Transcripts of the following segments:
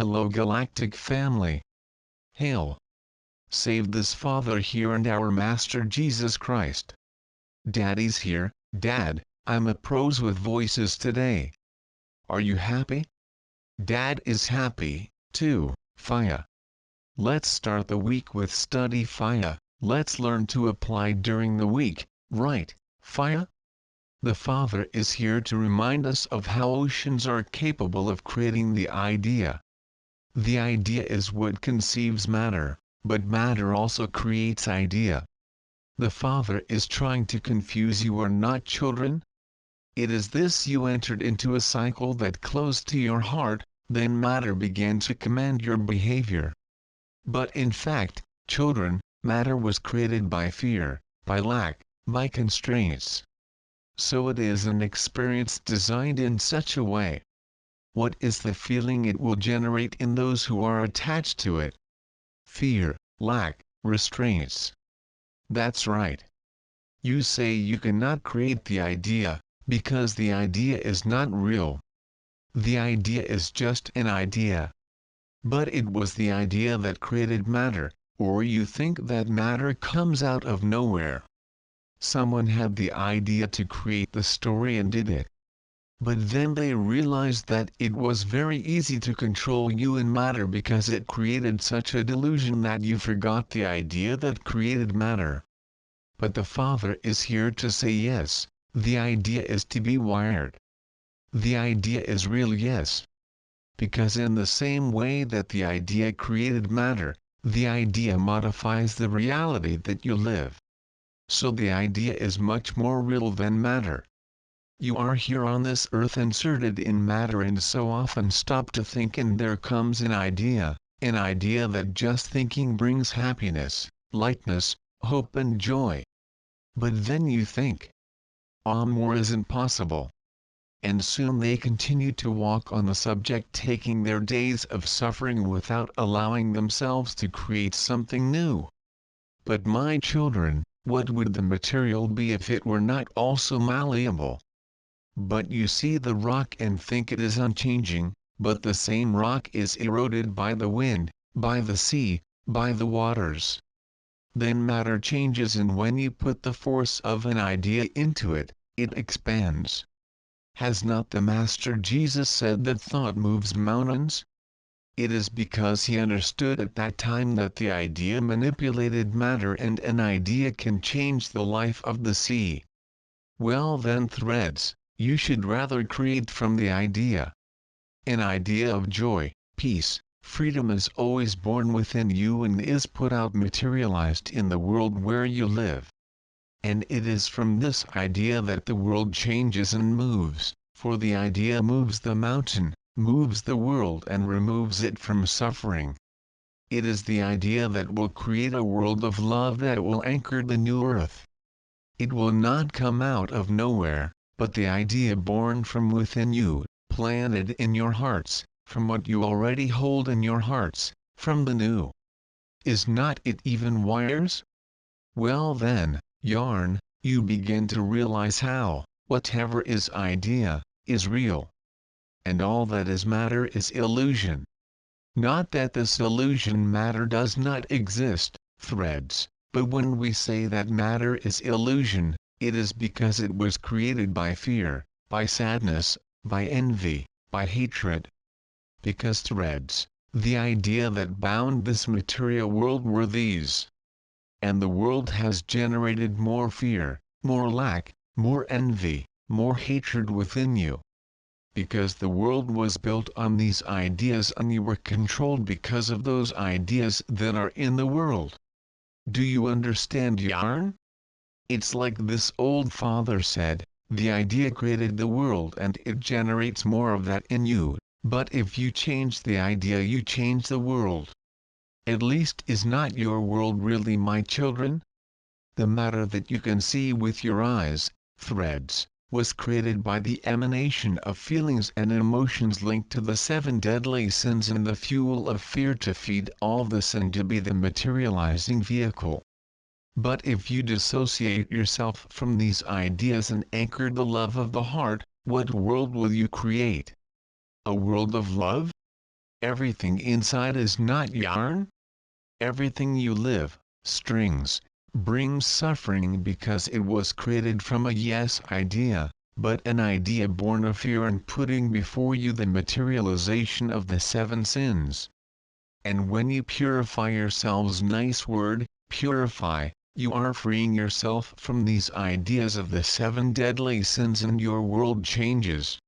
Hello Galactic family. Hail! Save this Father here and our Master Jesus Christ. Daddy's here. Dad, I'm a pros with voices today. Are you happy? Dad is happy, too, Fia. Let's start the week with study Fia. Let's learn to apply during the week, right, Fia? The Father is here to remind us of how oceans are capable of creating the idea. The idea is what conceives matter, but matter also creates idea. The Father is trying to confuse you are not children? It is this you entered into a cycle that closed to your heart, then matter began to command your behavior. But in fact, children, matter was created by fear, by lack, by constraints. So it is an experience designed in such a way. What is the feeling it will generate in those who are attached to it? Fear, lack, restraints. That's right. You say you cannot create the idea, because the idea is not real. The idea is just an idea. But it was the idea that created matter, or you think that matter comes out of nowhere. Someone had the idea to create the story and did it. But then they realized that it was very easy to control you in matter because it created such a delusion that you forgot the idea that created matter. But the Father is here to say yes, the idea is to be wired. The idea is real, yes. Because in the same way that the idea created matter, the idea modifies the reality that you live. So the idea is much more real than matter. You are here on this earth inserted in matter and so often stop to think and there comes an idea that just thinking brings happiness, lightness, hope and joy. But then you think, more isn't possible. And soon they continue to walk on the subject taking their days of suffering without allowing themselves to create something new. But my children, what would the material be if it were not also malleable? But you see the rock and think it is unchanging, but the same rock is eroded by the wind, by the sea, by the waters. Then matter changes, and when you put the force of an idea into it, it expands. Has not the Master Jesus said that thought moves mountains? It is because he understood at that time that the idea manipulated matter and an idea can change the life of the sea. Well then threads, you should rather create from the idea. An idea of joy, peace, freedom is always born within you and is put out materialized in the world where you live. And it is from this idea that the world changes and moves, for the idea moves the mountain, moves the world and removes it from suffering. It is the idea that will create a world of love that will anchor the new earth. It will not come out of nowhere, but the idea born from within you, planted in your hearts, from what you already hold in your hearts, from the new. Is not it even wires? Well then, yarn, you begin to realize how, whatever is idea, is real. And all that is matter is illusion. Not that this illusion matter does not exist, threads, but when we say that matter is illusion, it is because it was created by fear, by sadness, by envy, by hatred. Because threads, the idea that bound this material world were these. And the world has generated more fear, more lack, more envy, more hatred within you. Because the world was built on these ideas and you were controlled because of those ideas that are in the world. Do you understand yarn? It's like this old father said, the idea created the world and it generates more of that in you, but if you change the idea you change the world. At least is not your world really, my children? The matter that you can see with your eyes, threads, was created by the emanation of feelings and emotions linked to the 7 deadly sins and the fuel of fear to feed all this and to be the materializing vehicle. But if you dissociate yourself from these ideas and anchor the love of the heart, what world will you create? A world of love? Everything inside is not yarn. Everything you live, strings, brings suffering because it was created from a yes idea, but an idea born of fear and putting before you the materialization of the 7 sins. And when you purify yourselves, nice word, purify, you are freeing yourself from these ideas of the 7 deadly sins and your world changes.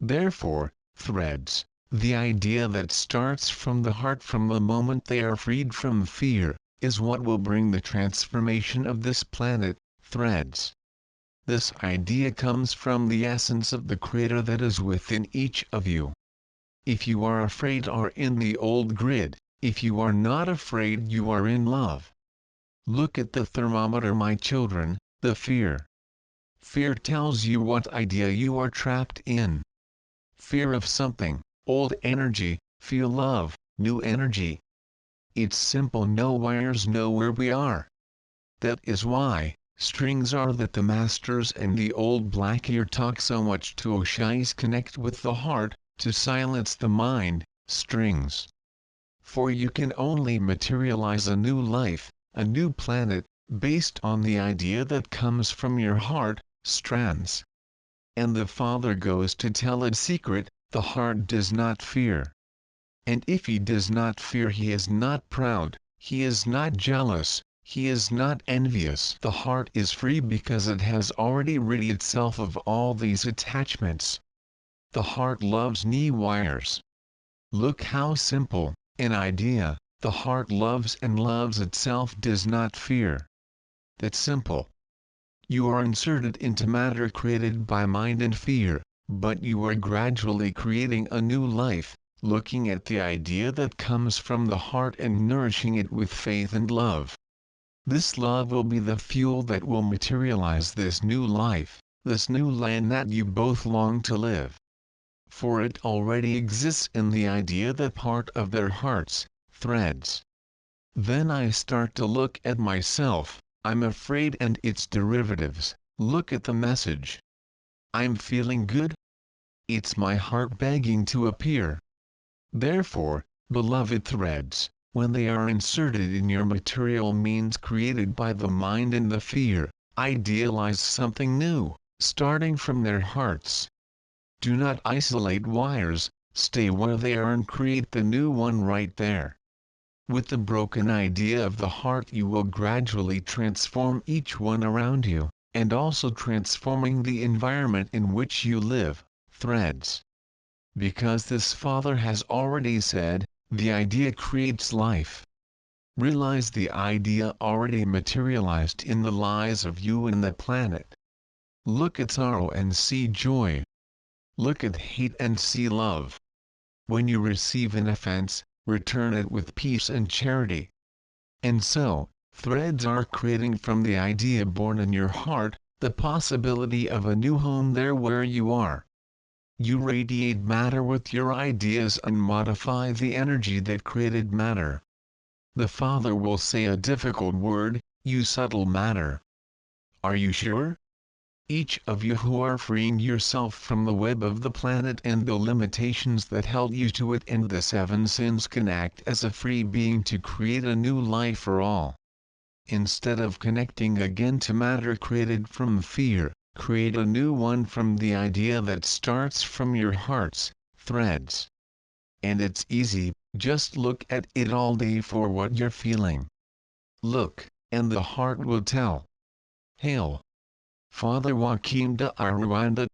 Therefore, threads, the idea that starts from the heart from the moment they are freed from fear, is what will bring the transformation of this planet, threads. This idea comes from the essence of the Creator that is within each of you. If you are afraid, are in the old grid. If you are not afraid, you are in love. Look at the thermometer, my children, the fear. Fear tells you what idea you are trapped in. Fear of something, old energy, feel love, new energy. It's simple, no wires, know where we are. That is why strings are that the masters and the old black ear talk so much to Oshais connect with the heart, to silence the mind, strings. For you can only materialize a new life, a new planet, based on the idea that comes from your heart, strands. And the Father goes to tell a secret, the heart does not fear. And if he does not fear, he is not proud, he is not jealous, he is not envious. The heart is free because it has already rid itself of all these attachments. The heart loves knee wires. Look how simple, an idea, the heart loves and loves itself, does not fear. That's simple. You are inserted into matter created by mind and fear, but you are gradually creating a new life, looking at the idea that comes from the heart and nourishing it with faith and love. This love will be the fuel that will materialize this new life, this new land that you both long to live. For it already exists in the idea that part of their hearts, threads. Then I start to look at myself, I'm afraid and its derivatives, look at the message. I'm feeling good? It's my heart begging to appear. Therefore, beloved threads, when they are inserted in your material means created by the mind and the fear, idealize something new, starting from their hearts. Do not isolate wires, stay where they are and create the new one right there. With the broken idea of the heart, you will gradually transform each one around you, and also transforming the environment in which you live, threads. Because this Father has already said, the idea creates life. Realize the idea already materialized in the lives of you and the planet. Look at sorrow and see joy. Look at hate and see love. When you receive an offense, return it with peace and charity. And so, threads are creating from the idea born in your heart, the possibility of a new home there where you are. You radiate matter with your ideas and modify the energy that created matter. The Father will say a difficult word, you subtle matter. Are you sure? Each of you who are freeing yourself from the web of the planet and the limitations that held you to it and the 7 sins can act as a free being to create a new life for all. Instead of connecting again to matter created from fear, create a new one from the idea that starts from your heart's threads. And it's easy, just look at it all day for what you're feeling. Look, and the heart will tell. Hail! Father Joaquim de Aruanda